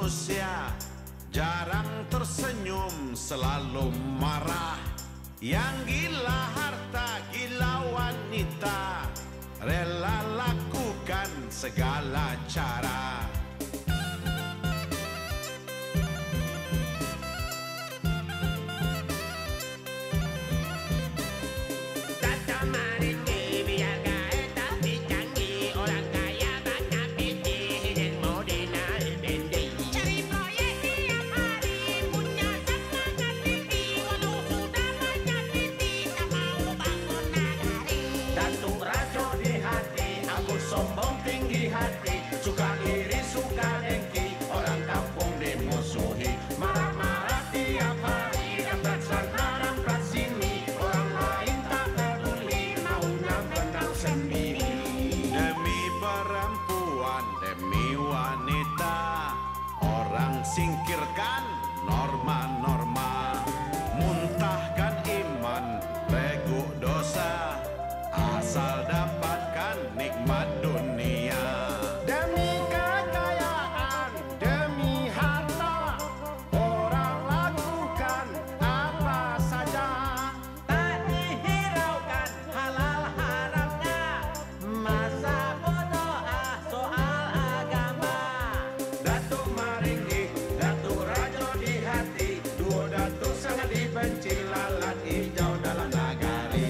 manusia, jarang tersenyum, selalu marah. Yang gila harta, gila wanita, rela lakukan segala cara. Singkirkan norma-norma, muntahkan iman, regu dosa, asal dapatkan nikmat dunia. Demi kekayaan, demi harta, orang lakukan apa saja. Tak dihiraukan halal haramnya, masa bodoh soal agama. Datuk Maringgi, benci lalat hijau dalam nagari.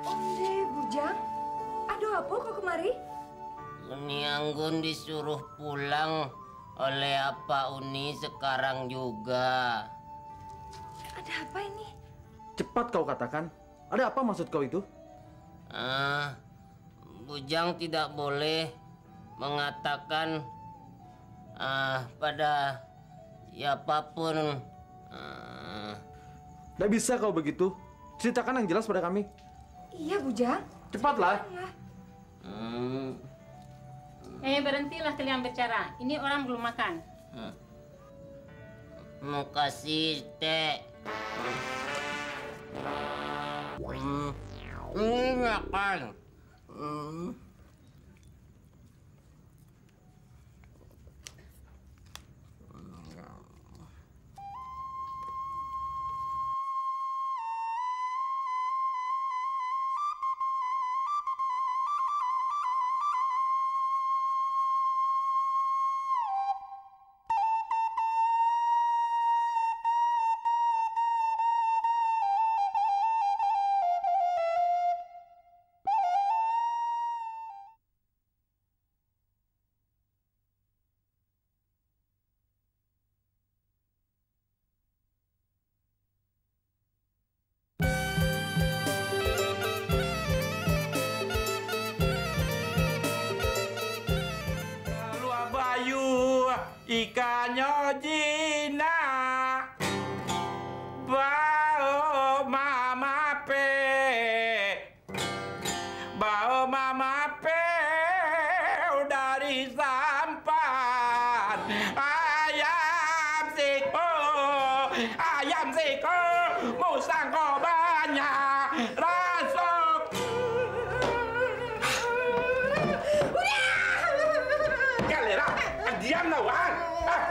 Onde, Bujang, aduh apa kau kemari? Uni Anggun disuruh pulang oleh apa Uni sekarang juga. Ada apa ini? Cepat kau katakan, ada apa maksud kau itu? Bujang tidak boleh mengatakan pada siapapun. Tidak bisa kau begitu. Ceritakan yang jelas pada kami. Iya, Bujang. Cepatlah. Berhentilah kalian bicara. Ini orang belum makan. Mau kasih teh. Ini makan. Ikannya jinak, bau mama pe, dari sampan. Ayam siko, musang kok banyak, rasuk. Galera, diam Nawan.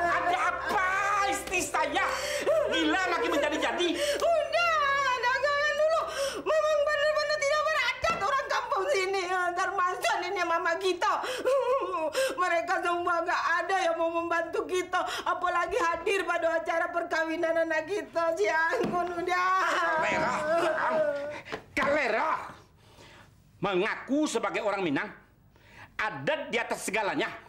Ada apa istri saya? Gila makin menjadi-jadi. Udah, dagangan dulu. Memang benar-benar tidak beradat orang kampung sini. Termasuk ini mama kita. Mereka semua nggak ada yang mau membantu kita. Apalagi hadir pada acara perkawinan anak kita. Si Anggun udah. Galera mengaku sebagai orang Minang. Adat di atas segalanya.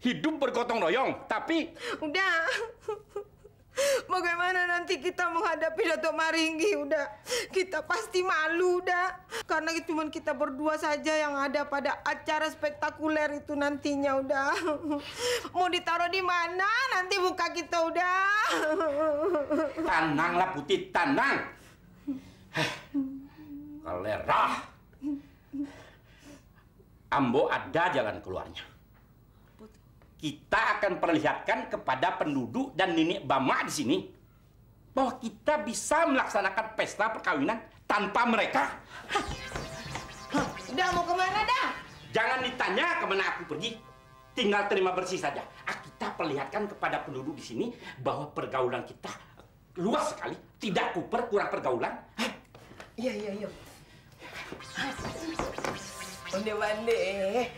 Hidup bergotong royong, tapi... Udah. Bagaimana nanti kita menghadapi Datuk Maringgi? Udah. Kita pasti malu, udah. Karena cuma kita berdua saja yang ada pada acara spektakuler itu nantinya, udah. Mau ditaruh di mana nanti muka kita, udah. Tenanglah, Putih, tenang. Galera. Ambo ada jalan keluarnya. Kita akan perlihatkan kepada penduduk dan nenek Bama di sini bahwa kita bisa melaksanakan pesta perkawinan tanpa mereka. Udah mau kemana dah? Jangan ditanya kemana aku pergi. Tinggal terima bersih saja. Kita perlihatkan kepada penduduk di sini bahwa pergaulan kita luas sekali. Tidak kuper, kurang pergaulan. Iya. Mande.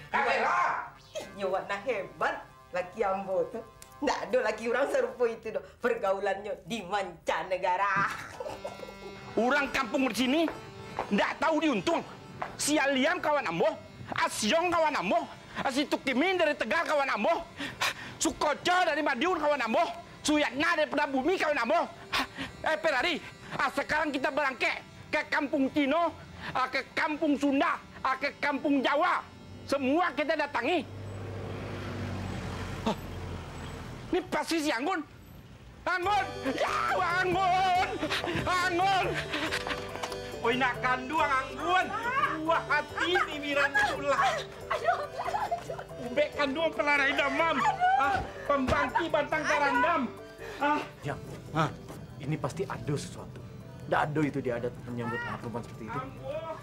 Kamera! Ya warna hebat. Laki Ambo tuh. Nggak ada laki orang serupa itu doh. Pergaulannya di mancanegara. Orang kampung di sini nggak tahu diuntung. Si Aliam kawan Ambo, Asyong kawan Ambo, si Tukimin dari Tegal kawan Ambo, Sukoco dari Madiun kawan Ambo, Suyatna dari Pedabumi kawan Ambo. Ferrari, sekarang kita berangkat ke kampung Cino, ke kampung Sunda, ke kampung Jawa. Semua kita datangi. Ini pasti si Anggun. Anggun! Ya, Anggun! Oi nak kanduang Anggun. Buah hati di miran tulang. Ubek kanduang pelarai damam. Pembangki bantang karandam. Jang, ini pasti ada sesuatu. Nggak ada itu di adat menyambut anak perempuan seperti itu.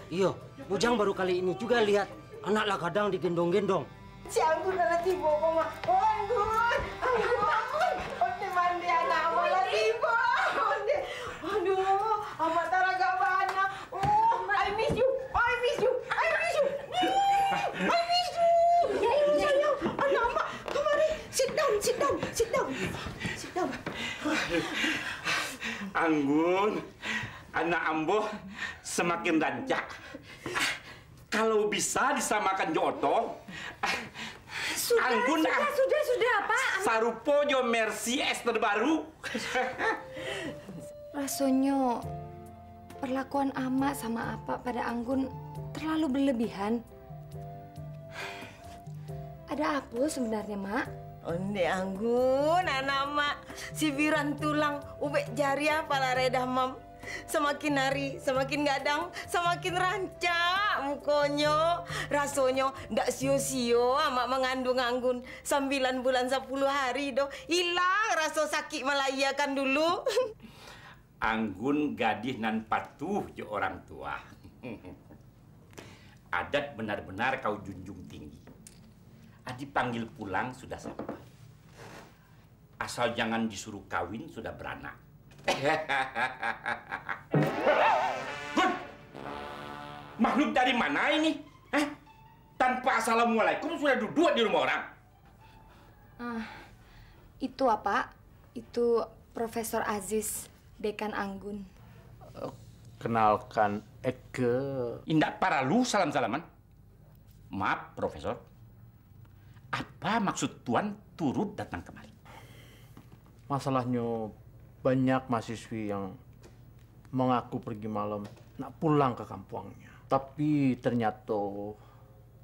Iya, Bujang baru kali ini juga lihat anak Lakadang digendong-gendong. Si Anggun ada tiba koma. Anggun. Onde mandi anak malah tiba. Onde. Aduh, amat taraga bana. Oh, I miss you. Ya. Anak mak, kemari. Sit down. Anggun, anak Ambo semakin rancak. Kalau bisa disamakan Joto, Anggun Sudah, Pak. sarupo jo Mercy es terbaru. Rasanya perlakuan Ama sama Apa pada Anggun terlalu berlebihan. Ada apa sebenarnya, Mak? Onde Anggun, anak mak. Si Biran tulang, ubek jari apa lah redah mam. Semakin hari, semakin gadang, semakin rancak mukonyo. Rasonyo ndak sio-sio amak mengandung Anggun 9 bulan 10 hari doh. Hilang rasa sakit Malaya kan dulu. Anggun gadis nan patuh jo orang tua. Adat benar-benar kau junjung tinggi. Adi panggil pulang sudah sampai. Asal jangan disuruh kawin sudah beranak. Gun! Makhluk dari mana ini? Tanpa assalamualaikum sudah duduk di rumah orang. Itu apa? Itu Profesor Aziz, dekan Anggun. Kenalkan Eke. Indak paralu salam-salaman. Maaf, Profesor. Apa maksud Tuan turut datang kemari? Masalahnya banyak mahasiswi yang mengaku pergi malam nak pulang ke kampungnya. Tapi ternyata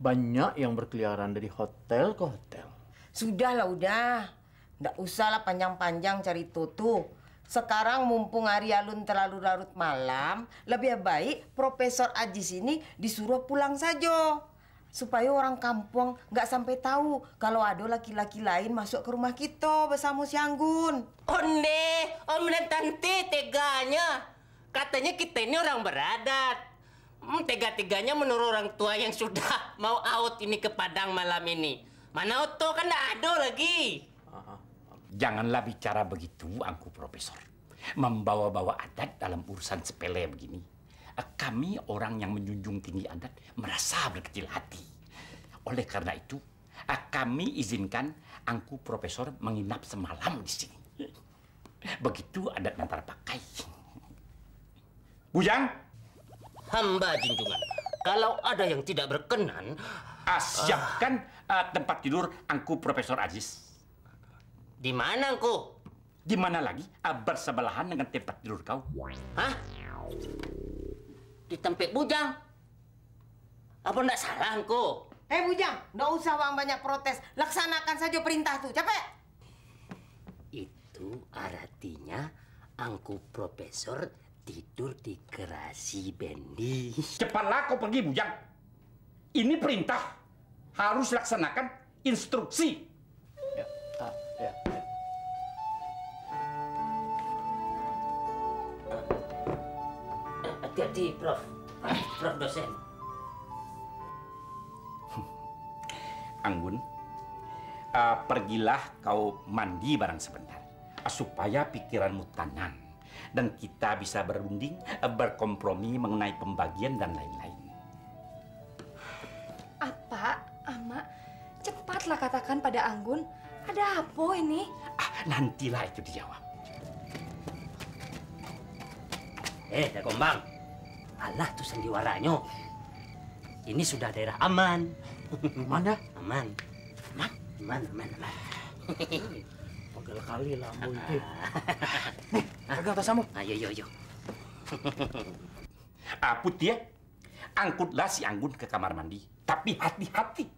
banyak yang berkeliaran dari hotel ke hotel. Sudahlah, udah. Ndak usahlah panjang-panjang cari tutu. Sekarang mumpung hari alun terlalu larut malam, lebih baik Profesor Aziz ini disuruh pulang saja. Supaya orang kampung nggak sampai tahu kalau ada laki-laki lain masuk ke rumah kita bersama si Anggun. Onde, Om dan Tante teganya. Katanya kita ini orang beradat. Tega-teganya menurut orang tua yang sudah mau out ini ke Padang malam ini. Mana Oto kan nggak ada lagi. Janganlah bicara begitu, Angku Profesor. Membawa-bawa adat dalam urusan sepele begini. Kami orang yang menjunjung tinggi adat merasa berkecil hati. Oleh karena itu, kami izinkan Angku Profesor menginap semalam di sini. Begitu adat antara pakai. Bujang? Hamba junjungan. Kalau ada yang tidak berkenan, siapkan tempat tidur Angku Profesor Aziz. di mana engkau? Di mana lagi? Bersebelahan dengan tempat tidur kau. Hah? Di tempat Bujang? Apa enggak salah engkau? Bujang, nggak usah bang banyak protes. Laksanakan saja perintah tuh, capek. Itu artinya Angku Profesor tidur di gerasi Bendi. Cepatlah kau pergi, Bujang. Ini perintah. Harus laksanakan instruksi. Ya. Hati-hati, Prof. Prof dosen. Anggun, pergilah kau mandi barang sebentar supaya pikiranmu tenang dan kita bisa berunding, berkompromi mengenai pembagian dan lain-lain. Apa, Ama? Cepatlah katakan pada Anggun. Ada apa ini? Nantilah itu dijawab. Dagombang. Alah tuh sandiwaranya. Ini sudah daerah aman. Mana? Aman. Aman. Pegel kali lah Ambo itu. Nih, pegang tasamu. Ayo. Putih ya, angkutlah si Anggun ke kamar mandi. Tapi hati-hati.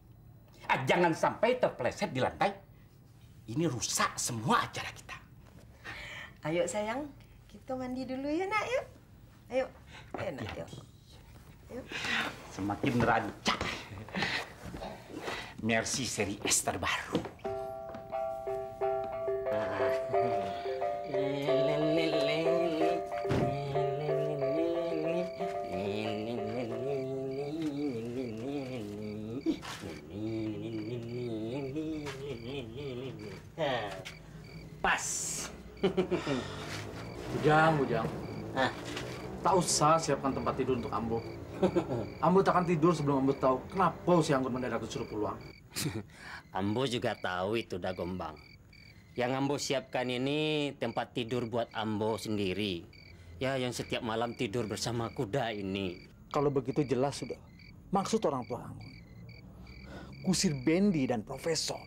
Jangan sampai terpeleset di lantai. Ini rusak semua acara kita. Ayo sayang, kita mandi dulu ya nak, yuk. Ayo nak, yuk. Semakin rancak. Merci seri S terbaru. Pas. Bujang. Tak usah siapkan tempat tidur untuk Ambo. Ambo takkan tidur sebelum Ambo tahu kenapa si Anggun mendadak disuruh pulang. Ambo juga tahu itu Dagombang. Yang Ambo siapkan ini tempat tidur buat Ambo sendiri. Ya, yang setiap malam tidur bersama kuda ini. Kalau begitu jelas sudah. Maksud orang tua Anggun. Kusir Bendi dan Profesor.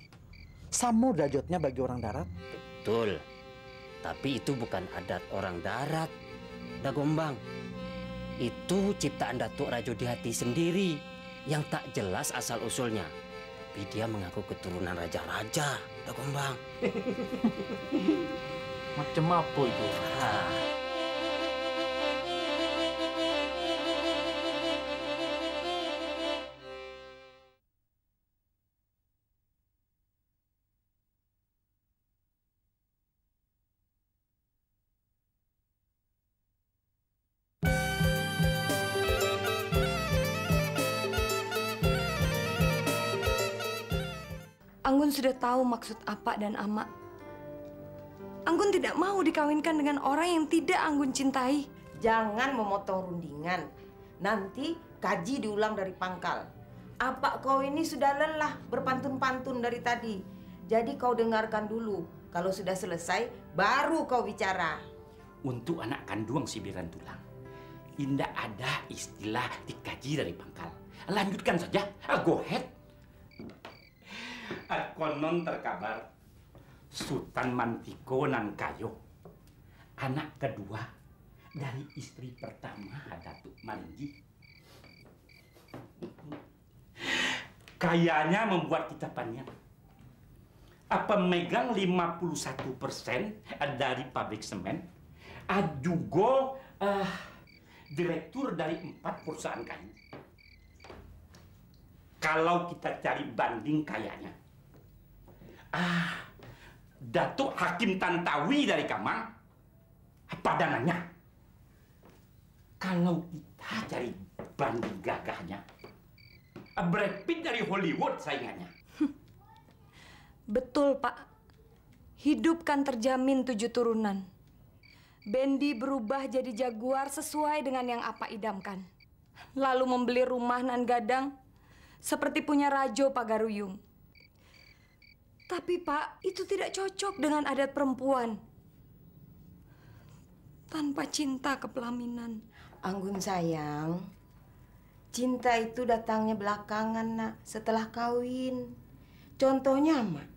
Sama derajatnya bagi orang darat. Betul. Tapi itu bukan adat orang darat, Dagombang. Itu ciptaan Datuk Rajo Dihati sendiri yang tak jelas asal-usulnya. Tapi dia mengaku keturunan raja-raja, Dagombang. Macam apa itu? Anggun sudah tahu maksud Apa dan Ama. Anggun tidak mau dikawinkan dengan orang yang tidak Anggun cintai. Jangan memotong rundingan. Nanti kaji diulang dari pangkal. Apa kau ini sudah lelah berpantun-pantun dari tadi. Jadi kau dengarkan dulu. Kalau sudah selesai, baru kau bicara. Untuk anak kandung si Birantulang, tidak ada istilah dikaji dari pangkal. Lanjutkan saja. Go ahead. Konon terkabar Sultan Mantiko nan Kayo, anak kedua dari istri pertama Datuk Maringgi. Kayanya membuat kita panik. Pemegang 51% dari pabrik semen, juga direktur dari 4 perusahaan kayu. Kalau kita cari banding kayanya, Datuk Hakim Tantawi dari Kamang, apa dananya? Kalau kita cari banding gagahnya, Brad Pitt dari Hollywood saingannya. Betul, Pak. Hidup kan terjamin 7 turunan. Bendi berubah jadi jaguar sesuai dengan yang Apa idamkan. Lalu membeli rumah nan gadang seperti punya Rajo Pagaruyung. Tapi Pak, itu tidak cocok dengan adat perempuan. Tanpa cinta kepelaminan. Anggun sayang, cinta itu datangnya belakangan nak, setelah kawin. Contohnya Mak,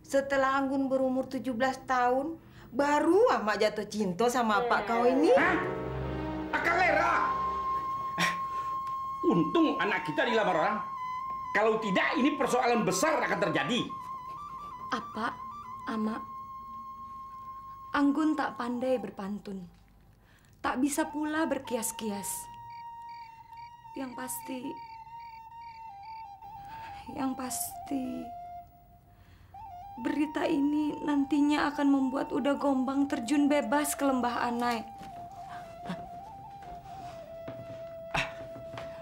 setelah Anggun berumur 17 tahun, baru Mak jatuh cinta sama Pak kau ini. Akalera! Untung anak kita dilamar orang. Kalau tidak, ini persoalan besar akan terjadi. Apa, Ama? Anggun tak pandai berpantun. Tak bisa pula berkias-kias. Yang pasti, berita ini nantinya akan membuat Uda Gombang terjun bebas ke lembah Anai.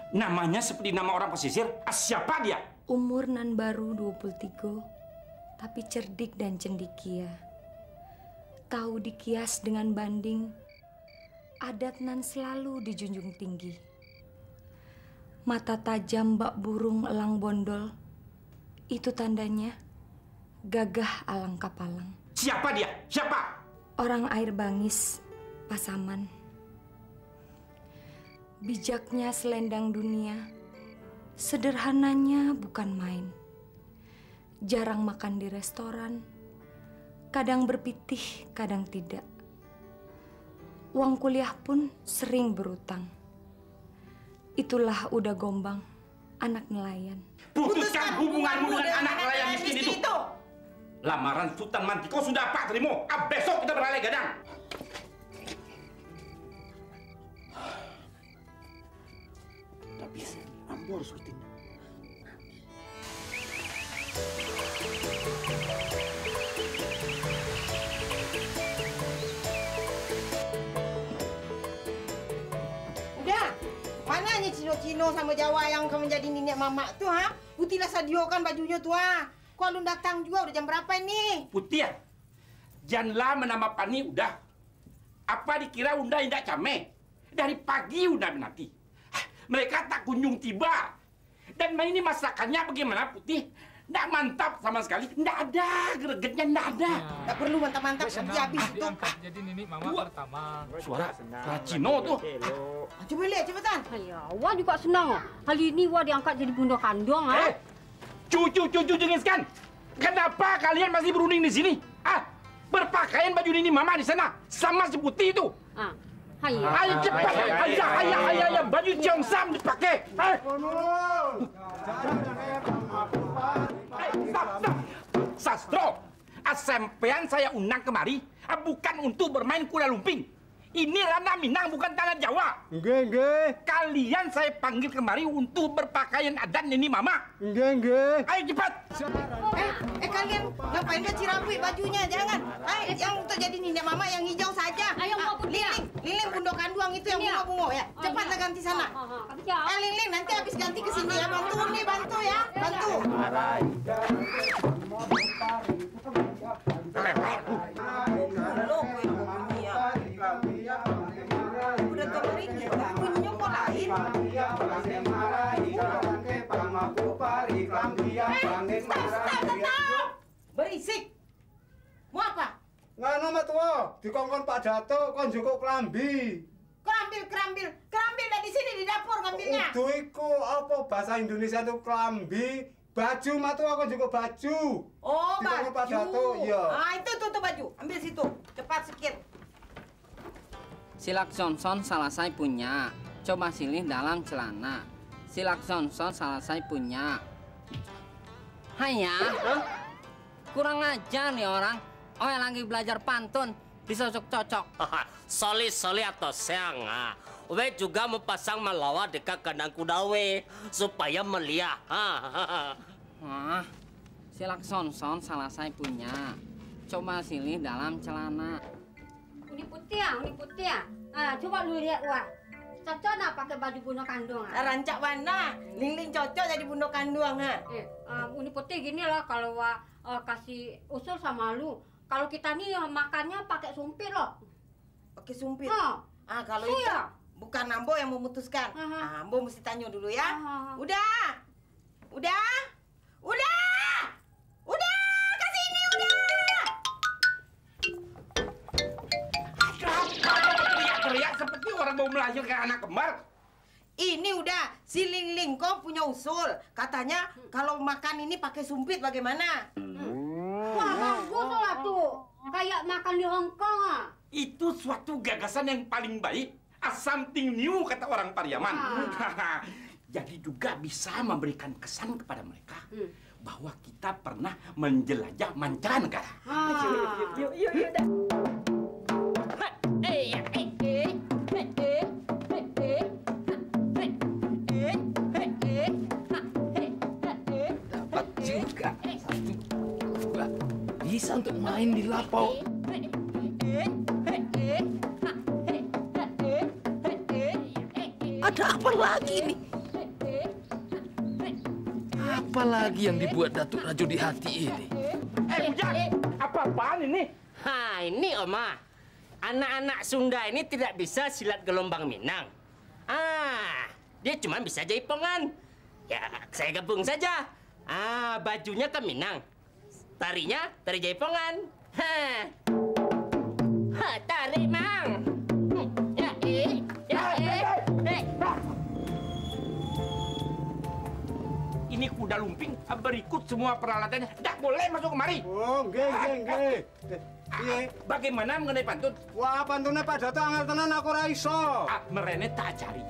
Namanya seperti nama orang pesisir. Siapa dia? Umur nan baru 23, tapi cerdik dan cendikia. Tahu dikias dengan banding, adat nan selalu dijunjung tinggi. Mata tajam bak burung elang bondol, itu tandanya gagah alang kapalang. Siapa dia? Siapa? Orang air bangis, Pasaman. Bijaknya selendang dunia, sederhananya bukan main. Jarang makan di restoran, kadang berpitih, kadang tidak. Uang kuliah pun sering berutang. Itulah Uda Gombang, anak nelayan. Putuskan hubunganmu dengan anak nelayan miskin itu. Lamaran Sultan Mantiko sudah Pak terima. Besok kita beralih gadang. Tapi Ambo harus bertindak. Udah, mananya Cino-Cino sama Jawa yang kamu jadi nenek mama tuh, ha? Putihlah sadiokan bajunya tuh, ha? Kok belum datang juga, udah jam berapa ini? Putih ya? Janganlah menama pani udah. Apa dikira Unda indak came? Dari pagi Unda menanti. Mereka tak kunjung tiba. Dan ini masakannya bagaimana Putih? Nggak mantap sama sekali. Nggak ada, gregetnya nggak ada. Nggak perlu mantap-mantap, nanti habis itu. Jadi Nini mama pertama. Suara Cino tuh. Coba lihat, cepetan. Ya, Wah juga senang. Kali ini Wah diangkat jadi bunda kandung. Cucu jengiskan. Kenapa kalian masih berunding di sini? Berpakaian baju Nini Mama di sana sama si Putih itu. Ayo cepat, ayah, baju Cheongsam dipakai. Stop. Sastro, asempean saya undang kemari, bukan untuk bermain kuda lumping. Ini ranah Minang, bukan tanah Jawa. Nggih. Kalian saya panggil kemari untuk berpakaian adat Nini Mama. Nggih. Ayo cepat. Kalian ngapain ke Cirabui bajunya? Jangan. Yang untuk jadi nenek mama yang hijau saja. Ayo, mau Liling bundok kanduang itu yang bunga-bunga ya. Cepatlah ganti sana. Liling nanti habis ganti ke sini ya. Bantu ya. Bantu. Udah kemarin ya, bunyinya kok lain. Stop! Berisik! Mau apa? Nganu matua, dikongkon Pak Dato kon njukuk klambi. Kerambil dah di sini di dapur ngambilnya. Udu iku apa bahasa Indonesia itu klambi? Baju matua kon njukuk baju. Oh, dikongkon Pak baju. Dato, iya. Itu tuh baju. Ambil situ. Cepat sikit. Silak Sonson salah saya punya. Coba silih dalam celana. Silak Sonson salah saya punya. Hanya, kurang ajar nih orang. Oh yang lagi belajar pantun, disocok-cocok. Soli atau siang. We juga mau pasang malawa dekat kandang kudawe supaya melihat. Silak Sonson salah saya punya. Coba silih dalam celana. Uni putih ya. Coba lu lihat Wah. Cocok nak pakai baju bunda kandung. Rancak mana? Liling cocok jadi bunda kandung, ha? Uni putih gini loh kalau Wah kasih usul sama lu. Kalau kita nih makannya pakai sumpit loh. Pakai sumpit? Kalau itu bukan Ambo yang memutuskan. Ambo mesti tanya dulu ya. Udah! Kasih ini udah! Teriak seperti orang mau melahirkan anak kembar. Ini udah, si Ling kok punya usul. Katanya kalau makan ini pakai sumpit bagaimana? Wah, bagus lah tuh. Kayak makan di Hong Kong. Itu suatu gagasan yang paling baik. Something new kata orang Pariaman. Jadi juga bisa memberikan kesan kepada mereka bahwa kita pernah menjelajah mancanegara. Yuk. Dapat juga satu dua. Bisa untuk main di lapau. Ada apa lagi nih? Apa lagi yang dibuat Datuk Rajo di hati ini? Bujang, apa-apaan ini? Ha, ini Oma. Anak-anak Sunda ini tidak bisa silat gelombang Minang. Dia cuma bisa jaipongan. Ya, saya gabung saja. Bajunya ke Minang. Tarinya tari jaipongan. Tarik, Mang. Ini kuda lumping berikut semua peralatannya. Tidak boleh masuk kemari. Oh, nggih. Bagaimana mengenai pantun? Wah, pantunnya Pak Dato angel tenan aku ora iso. Merene tak cari.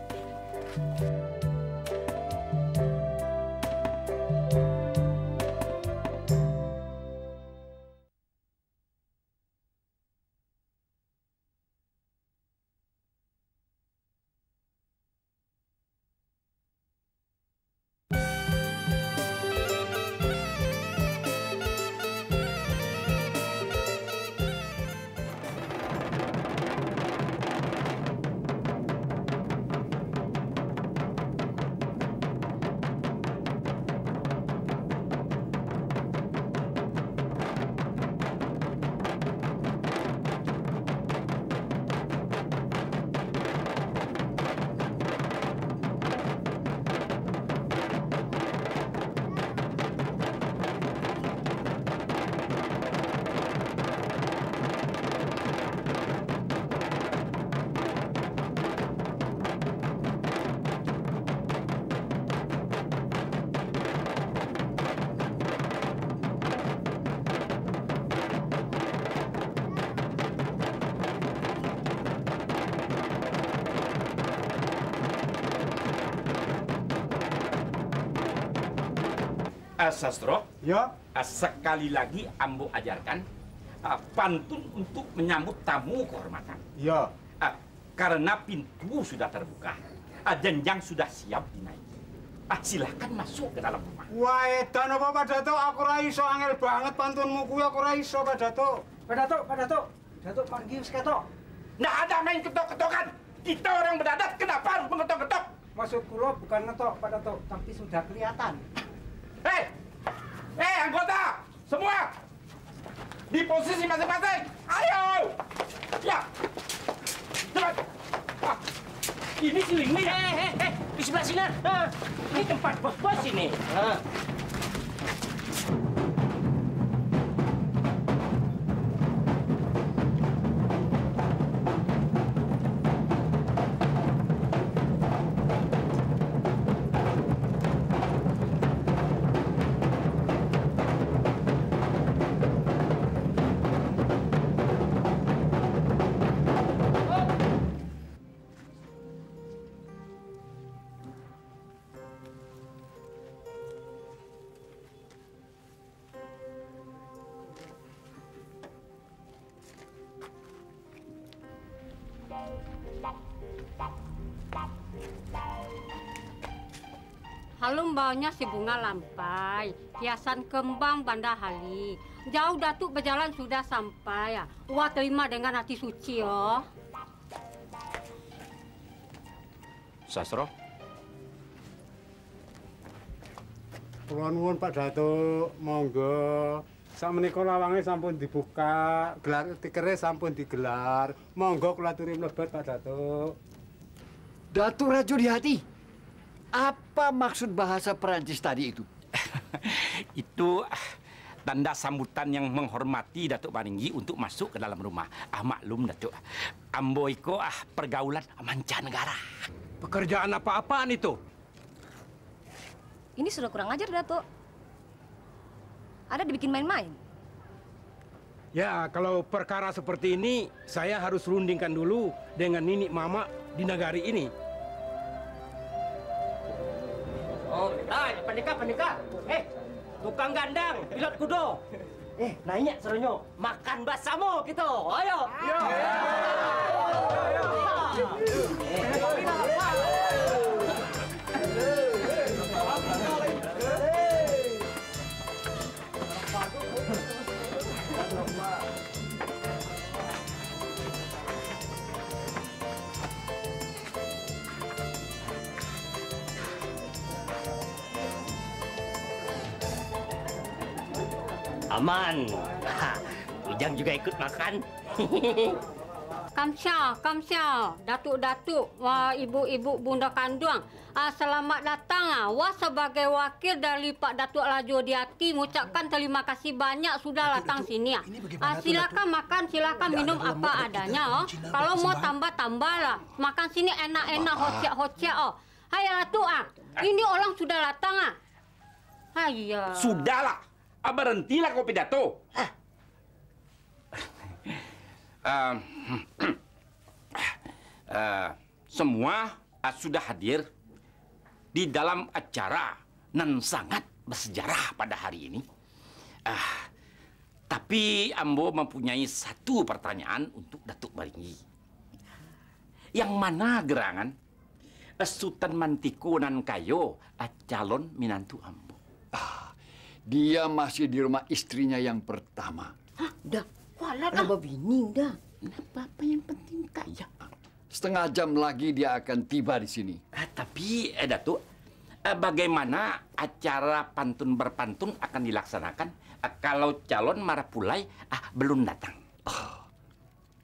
Sastro, ya. Sekali lagi Ambo ajarkan pantun untuk menyambut tamu kehormatan. Ya. Karena pintu sudah terbuka, jenjang sudah siap dinaiki. Silahkan masuk ke dalam rumah. Wah, edan apa Pak Dato? Aku ora iso, angel banget pantunmu kuwi, aku ora iso Pak Dato. Pak Dato. Dato panggil wis ketok. Nggak ada main ketok-ketokan. Kita orang beradat, kenapa harus mengetok-ketok? Maksud kula bukan ngetok Pak Dato, tapi sudah kelihatan. Anggota! Semua! Di posisi masing-masing! Ayo! Ya! Cepat! Ini siling nih! Di sebelah sini! Ini tempat bos-bos ini! Halum baunya si bunga lampai, hiasan kembang Banda Hali. Jauh Datuk berjalan sudah sampai. Wah, terima dengan hati suci, oh. Sastro? Kula nuwun Pak Dato, monggo. Sakmenika lawange sampun dibuka, gelar tikere sampun digelar. Monggo kula aturi mlebet Pak Dato. Datuk Rajo di hati. Apa maksud bahasa Perancis tadi itu? Itu tanda sambutan yang menghormati Datuk Maringgi untuk masuk ke dalam rumah. Maklum Datuk, Ambo iko pergaulan mancanegara. Pekerjaan apa-apaan itu? Ini sudah kurang ajar, Datuk. Ada dibikin main-main. Ya, kalau perkara seperti ini, saya harus rundingkan dulu dengan Nini Mama di nagari ini. Oh, pendekar. Tukang gandang, pilot kudo. Naiknya serunya makan basamo gitu. Ayo. Aman. Ujang juga ikut makan. Kamsia, datuk-datuk, wah ibu-ibu bunda kandung. Selamat datang. Wah sebagai wakil dari Pak Datuk Lajo Diati mengucapkan terima kasih banyak sudah datang sini. Silakan makan, silakan minum apa adanya. Kalau mau tambah lah. Makan sini enak-enak, hociak. Hai Datuk ini orang sudah datang Hayya. Sudahlah, berhentilah kau pidato. Semua sudah hadir di dalam acara nan sangat bersejarah pada hari ini. Tapi Ambo mempunyai satu pertanyaan untuk Datuk Baringgi. Yang mana gerangan Sultan Mantiko nan Kayo calon minantu Ambo? Dia masih di rumah istrinya yang pertama. Dah, kualat apa bini dah. Apa yang penting kaya. Setengah jam lagi dia akan tiba di sini. Tapi, Datuk, bagaimana acara pantun berpantun akan dilaksanakan kalau calon Marapulai belum datang?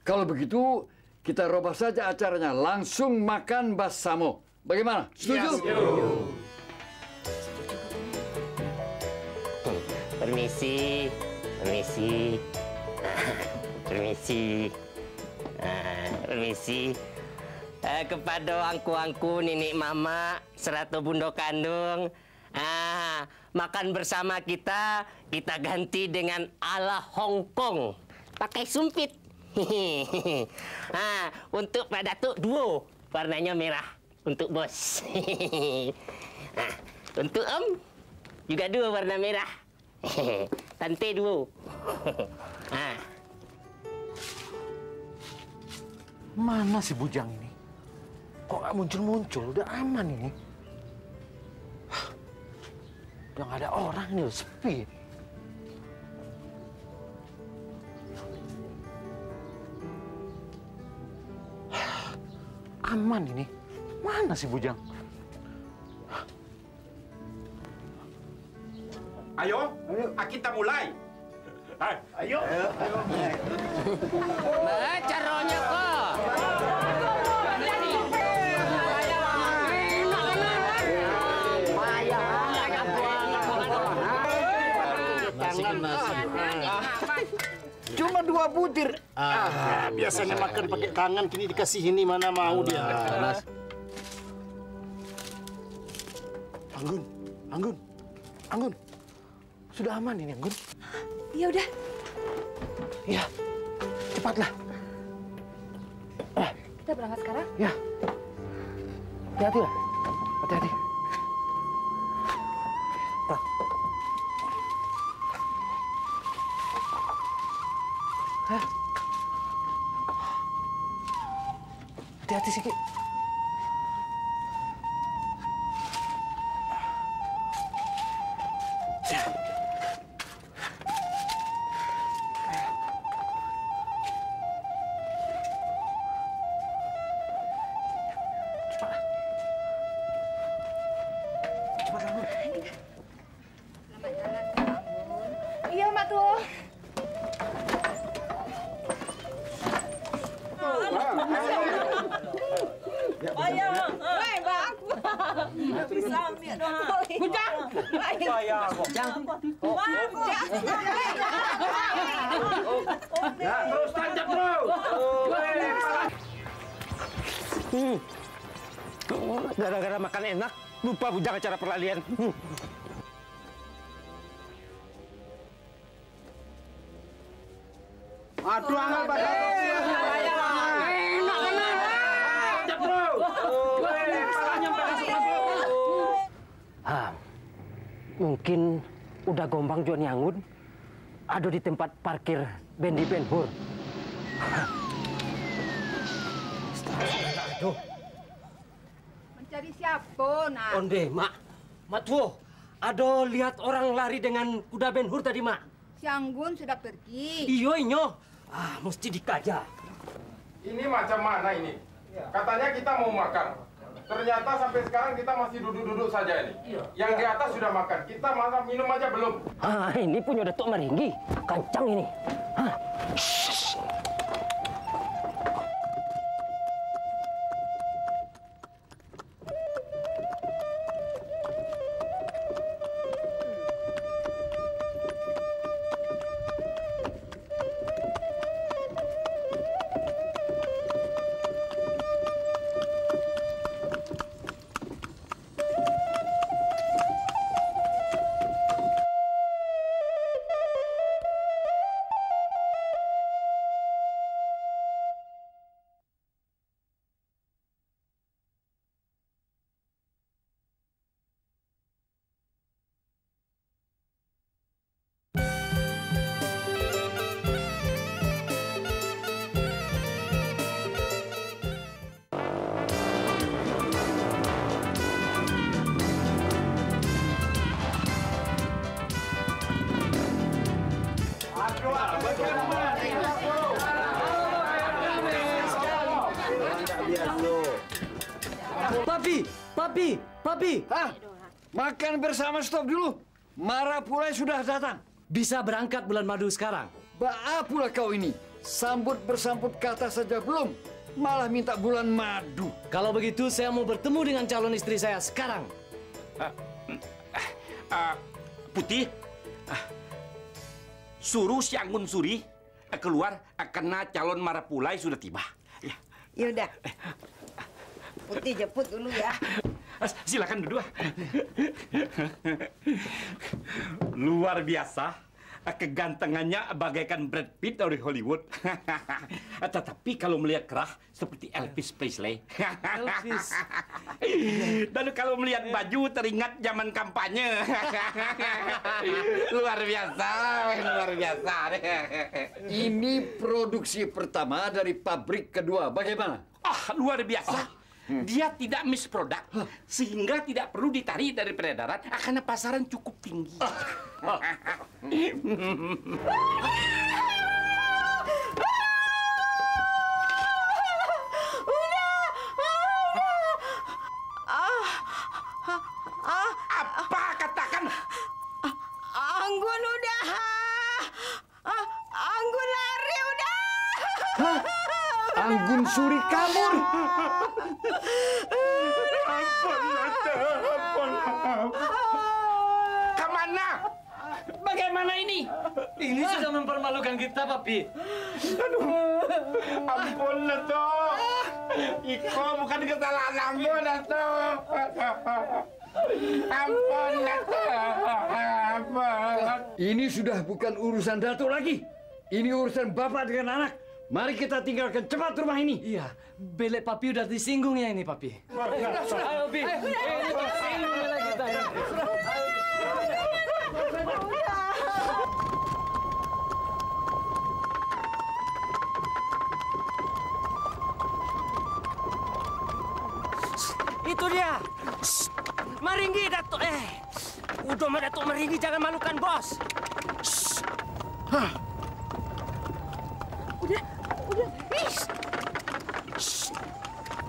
Kalau begitu, kita robah saja acaranya. Langsung makan basamo. Bagaimana? Setuju? Permisi. Kepada angku-angku Ninik Mama serta Bundo Kandung, makan bersama kita ganti dengan ala Hong Kong pakai sumpit. Untuk Pak Datuk duo warnanya merah untuk bos. Untuk Om juga duo warna merah. Tante duo. Mana si bujang ini? Kok nggak muncul-muncul? Udah aman ini. Udah nggak ada orang ini, udah sepi. Aman ini. Mana si bujang? Ayo, kita mulai. Ayo. Caranya kok. Cuma 2 butir. Biasanya makan pakai tangan, kini dikasih ini, mana mau dia. Anggun. Sudah aman ini, Anggun? Ya udah. Ya, cepatlah. Kita berangkat sekarang? Ya. Hati-hati lah. Hati-hati. Hati-hati sikit. Iya, Mak Tuh. Bisa ambil dong. Bujang. Ya, terus tancap terus. Gara-gara makan enak, lupa bujang acara peralihan. Aduh, angel Pak Datuk. Mungkin udah gombang Joni Angun. Ada di tempat parkir Bendi Ben-Hur. Aduh. Mencari siapa, nak? Onde, Mak. Mak Tuo, ada lihat orang lari dengan kuda Ben-Hur tadi, Mak. Si Anggun sudah pergi. Iyo, mesti dikaja. Ini macam mana ini? Katanya kita mau makan. ternyata sampai sekarang kita masih duduk-duduk saja ini. Yang di atas sudah makan, kita malah minum aja belum. Ah, ini punya Datuk Maringgi. Kancang ini. Hah. Papi! Hah? Makan bersama stop dulu. Marapulai sudah datang. Bisa berangkat bulan madu sekarang. Baa pula kau ini. Sambut bersambut kata saja belum. Malah minta bulan madu. Kalau begitu saya mau bertemu dengan calon istri saya sekarang. Putih, suruh si Anggun Suri keluar karena calon Marapulai sudah tiba. Yaudah. Putih jemput dulu ya. Silakan duduk. Luar biasa. Kegantengannya bagaikan Brad Pitt dari Hollywood. Tetapi kalau melihat kerah seperti Elvis Presley. Elvis. Dan kalau melihat baju teringat zaman kampanye. Luar biasa, luar biasa. Ini produksi pertama dari pabrik kedua. Bagaimana? Luar biasa. Dia tidak misproduk, sehingga tidak perlu ditarik dari peredaran karena pasaran cukup tinggi. Apa katakan? Anggun udah. Anggun lari udah. Anggun Suri kabur. Kemana? Bagaimana ini? Ini sudah mempermalukan kita, Papi. Ampun, Dato'. Iko bukan kesalahan ampun, Dato'. Ampun, Dato'. Ampun. Ini sudah bukan urusan Datuk lagi. Ini urusan bapak dengan anak. Mari kita tinggalkan cepat rumah ini. Iya, belek Papi udah disinggung ya ini, Papi. Ayo, Pi. Disinggung lagi kita. Itu dia. Maringgi, Datuk. Udah mah Datuk Maringgi, jangan malukan bos. Udah.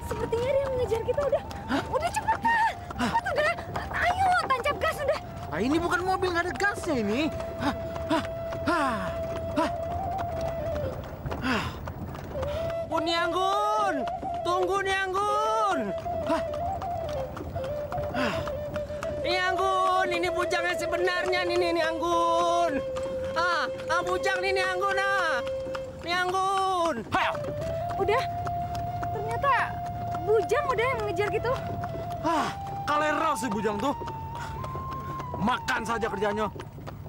Sepertinya dia mengejar kita udah. Udah cepetan. Cepat udah. Ayo, tancap gas udah. Ini bukan mobil, nggak ada gasnya ini. Ni Anggun, tunggu ni Anggun. Ni Anggun, ini bujang yang sebenarnya ni Anggun. Bujang ni Anggun Ni Anggun. Udah. Ternyata Bujang udah yang mengejar gitu. Kalera si Bujang tuh. Makan saja kerjanya.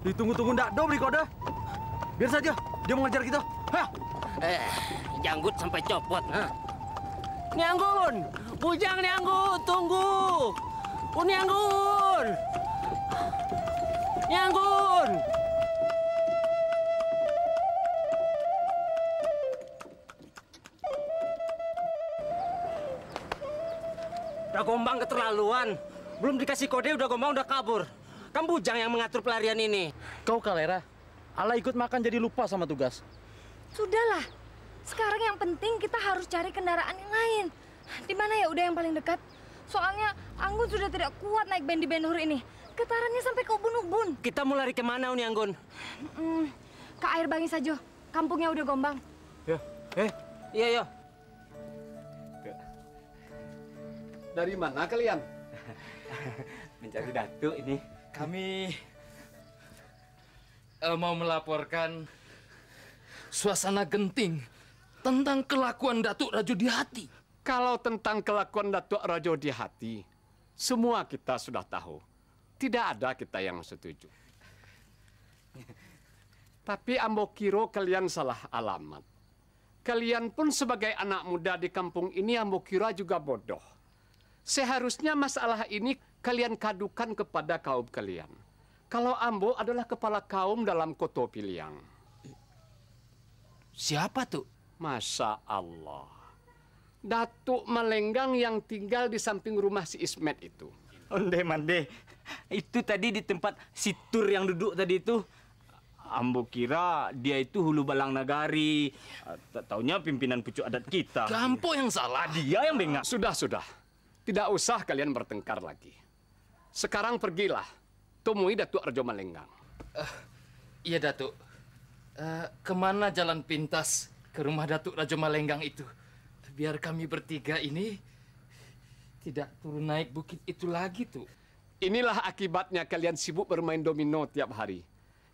Ditunggu-tunggu ndak beri kode. Biar saja dia mengejar kita. Janggut sampai copot. Ni Anggun, Bujang ni Anggun, tunggu. Ni Anggun. Ni Anggun. Udah Gombang keterlaluan. Belum dikasih kode udah Gombang udah kabur. Kan Bujang yang mengatur pelarian ini. Kau Kalera, Ala ikut makan jadi lupa sama tugas. Sudahlah. Sekarang yang penting kita harus cari kendaraan yang lain. Di mana ya udah yang paling dekat? Soalnya Anggun sudah tidak kuat naik bendi Ben Hur ini. Getarannya sampai ke ubun-ubun. Kita mau lari kemana, Uni Anggun? Ke air bangi saja. Kampungnya udah gombang. Ya, Iya, yo. Dari mana kalian? Mencari Datuk ini. Kami mau melaporkan suasana genting tentang kelakuan Datuk Rajo Dihati. Kalau tentang kelakuan Datuk Rajo Dihati, semua kita sudah tahu. Tidak ada kita yang setuju. Tapi ambo kiro kalian salah alamat. Kalian pun sebagai anak muda di kampung ini ambo kira juga bodoh. Seharusnya masalah ini kalian kadukan kepada kaum kalian. Kalau ambo adalah kepala kaum dalam Koto Piliang. Siapa tuh? Masya Allah. Datuk Malenggang yang tinggal di samping rumah si Ismet itu. Onde mande, itu tadi di tempat si Tur yang duduk tadi itu. Ambo kira dia itu hulu balang nagari. Tak taunya pimpinan pucuk adat kita. Kampo yang salah, dia yang bengak. Sudah. Tidak usah kalian bertengkar lagi. Sekarang pergilah. Temui Datuk Rajo Malenggang. Iya, Datuk. Kemana jalan pintas ke rumah Datuk Rajo Malenggang itu? Biar kami bertiga ini tidak turun naik bukit itu lagi, tuh. Inilah akibatnya kalian sibuk bermain domino tiap hari.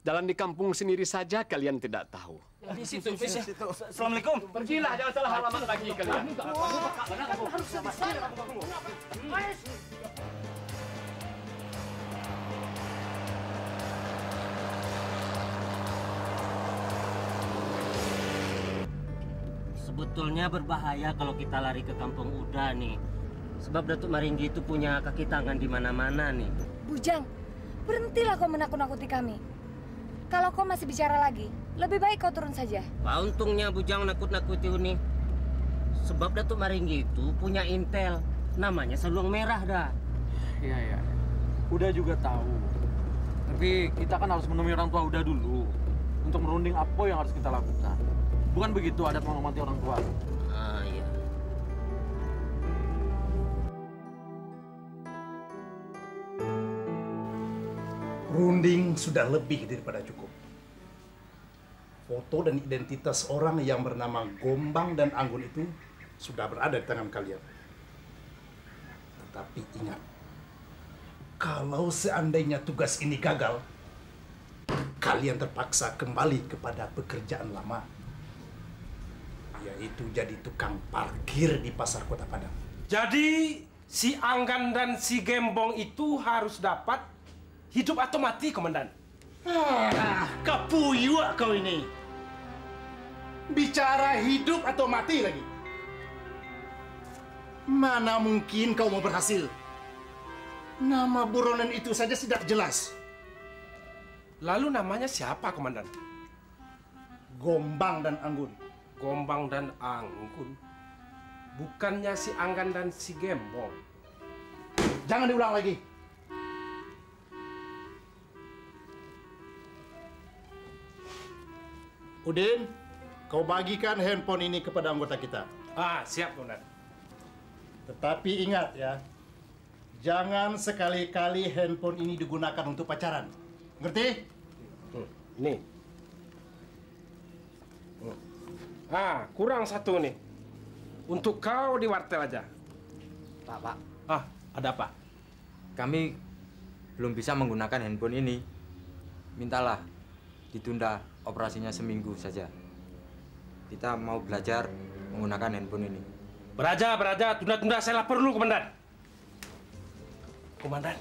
Jalan di kampung sendiri saja kalian tidak tahu. Di situ. Assalamualaikum. Pergilah, jangan salah alamat lagi kalian. Sebetulnya berbahaya kalau kita lari ke Kampung Uda nih. Sebab Datuk Maringgi itu punya kaki tangan di mana-mana nih. Bujang, berhentilah kau menakut-nakuti kami. Kalau kau masih bicara lagi, lebih baik kau turun saja. Wah, untungnya Bujang nakut-nakuti Uni. Sebab Datuk Maringgi itu punya intel. Namanya Seluang Merah dah. Iya. Udah juga tahu. Tapi kita kan harus menemui orang tua Uda dulu. Untuk merunding apa yang harus kita lakukan. Bukan begitu adat menghormati orang tua. Iya. Runding sudah lebih daripada cukup. Foto dan identitas orang yang bernama Gombang dan Anggun itu sudah berada di tangan kalian. Tetapi ingat, kalau seandainya tugas ini gagal, kalian terpaksa kembali kepada pekerjaan lama, yaitu jadi tukang parkir di pasar Kota Padang. Jadi si Anggan dan si Gembong itu harus dapat hidup atau mati, Komandan. Kapuyuk kau ini. Bicara hidup atau mati lagi. Mana mungkin kau mau berhasil? Nama buronan itu saja tidak jelas. Lalu namanya siapa, Komandan? Gombang dan Anggun. Gombang dan Anggun? Bukannya si Anggan dan si Gembong? Jangan diulang lagi. Udin, kau bagikan handphone ini kepada anggota kita. Siap, Komandan. Tetapi ingat ya, jangan sekali-kali handphone ini digunakan untuk pacaran. Ngerti? Ini. Kurang satu nih. Untuk kau di wartel aja. Pak. Ada apa? Kami belum bisa menggunakan handphone ini. Mintalah ditunda operasinya seminggu saja. Kita mau belajar menggunakan handphone ini. Beraja, tunda-tunda, saya lapor dulu, Komandan. Komandan,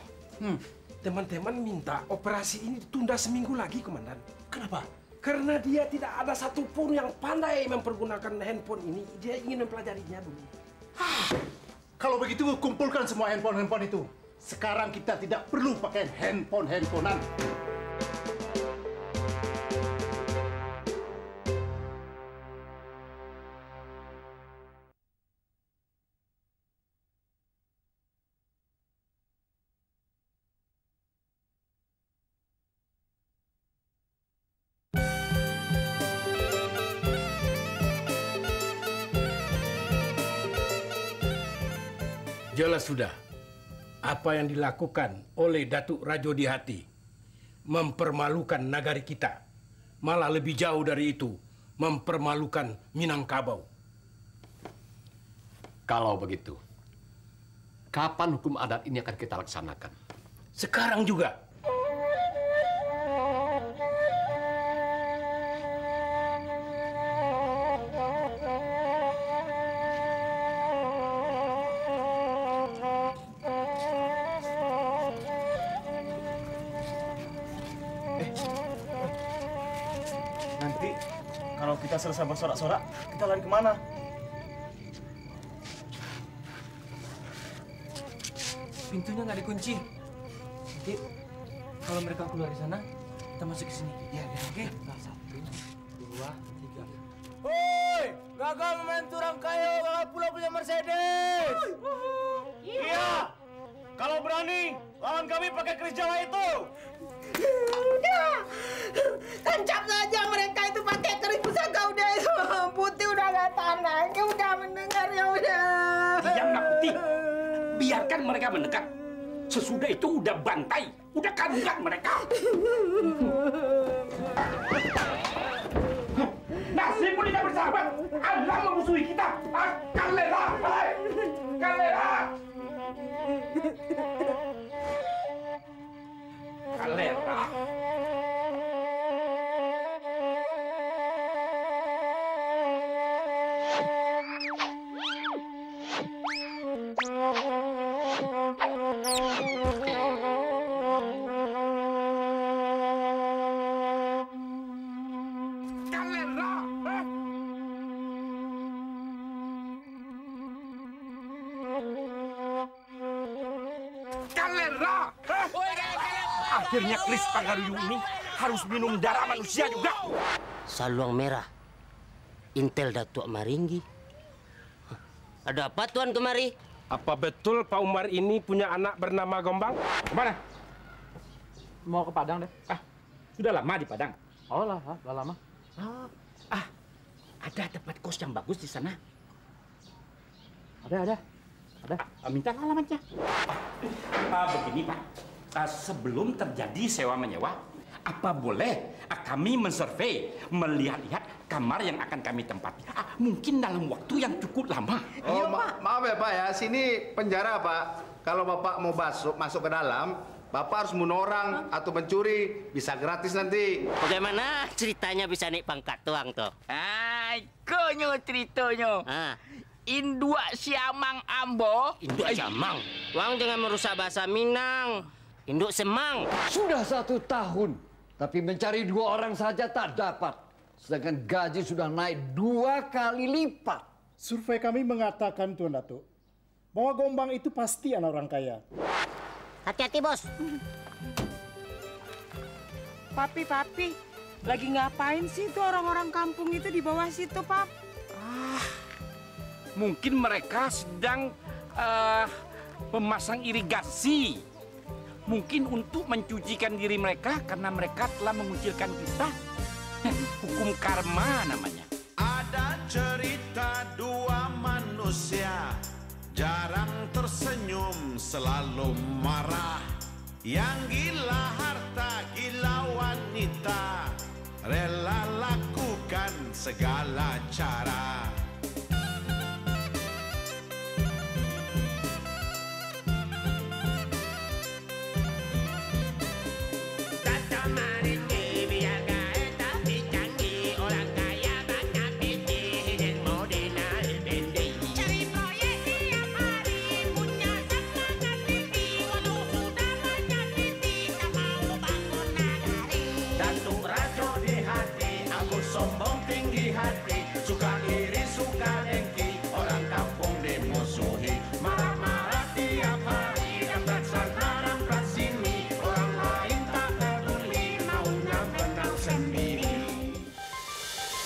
teman-teman minta operasi ini ditunda seminggu lagi, Komandan. Kenapa? Karena dia tidak ada satupun yang pandai mempergunakan handphone ini. Dia ingin mempelajarinya dulu. Kalau begitu, kumpulkan semua handphone itu. Sekarang kita tidak perlu pakai handphonean. Jelas sudah. Apa yang dilakukan oleh Datuk Rajo Dihati mempermalukan nagari kita. Malah lebih jauh dari itu, mempermalukan Minangkabau. Kalau begitu, kapan hukum adat ini akan kita laksanakan? Sekarang juga. Nanti kalau kita selesai bersorak-sorak, kita lari kemana? Pintunya nggak dikunci. Nanti kalau mereka keluar di sana, kita masuk ke sini. Ya, oke. Satu, dua, tiga. Woi, gagal membantu orang kaya, gagal pula punya Mercedes. Iya. Kalau berani, lawan kami pakai keris Jawa itu. Udah, tancap saja mereka itu pakai keris pusaka udah itu. Putih udah nggak tahan lagi, udah mendengar ya udah. Diam nak Putih. Biarkan mereka mendekat. Sesudah itu udah bantai, udah kandungan mereka. Nasib pun tidak bersahabat. Allah memusuhi kita. Kalera, kalera. Kalera. Akhirnya Kris Pangaruyung ini harus minum darah manusia juga. Saluang merah. Intel Datuk Maringgi. Ada apa Tuan kemari? Apa betul Pak Umar ini punya anak bernama Gombang? Kemana? Mau ke Padang deh. Sudah lama di Padang. Oh lah, udah lama. Ada tempat kos yang bagus di sana. Ada. Minta alamatnya. Begini Pak, sebelum terjadi sewa menyewa, apa boleh kami mensurvei, melihat-lihat kamar yang akan kami tempati? Mungkin dalam waktu yang cukup lama. Oh, maaf ya Pak ya, sini penjara Pak. Kalau Bapak mau masuk ke dalam, Bapak harus bunuh orang atau mencuri, bisa gratis nanti. Bagaimana ceritanya bisa naik pangkat tuang toh? Konyo ceritanya. Indua siamang ambo. Induk siamang? Tuang jangan merusak bahasa Minang. Induk semang. Sudah 1 tahun, tapi mencari 2 orang saja tak dapat. Sedangkan gaji sudah naik 2 kali lipat. Survei kami mengatakan, Tuan Datuk, bahwa Gombang itu pasti anak orang kaya. Hati-hati, Bos. Papi, lagi ngapain sih tuh orang-orang kampung itu di bawah situ, Pap? Mungkin mereka sedang memasang irigasi. Mungkin untuk mencucikan diri mereka karena mereka telah mengucilkan kita. Hukum karma namanya. Ada cerita 2 manusia, jarang tersenyum, selalu marah. Yang gila harta, gila wanita, rela lakukan segala cara.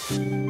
Thank you.